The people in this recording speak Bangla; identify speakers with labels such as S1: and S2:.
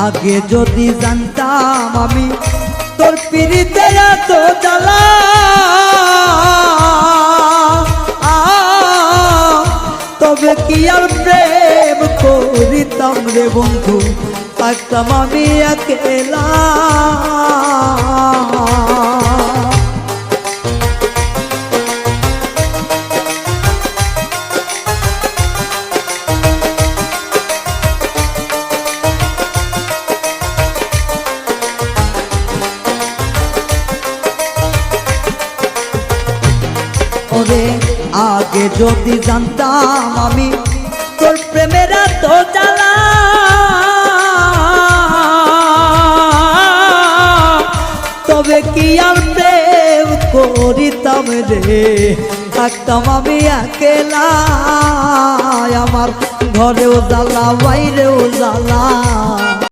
S1: আগে যদি জানতাম আমি তোর পিরিতে এত জ্বালা, তবে কি আর প্রেম করিতাম রে বন্ধু, থাকতাম আমি একেলা। ওরে আগে যদি জানতাম আমি তোর প্রেমের এত জ্বালা, তবে কি আর প্রেম করিতাম রে, থাকতাম আমি একেলা। আমার ঘরেও জ্বালা বাইরেও জ্বালা।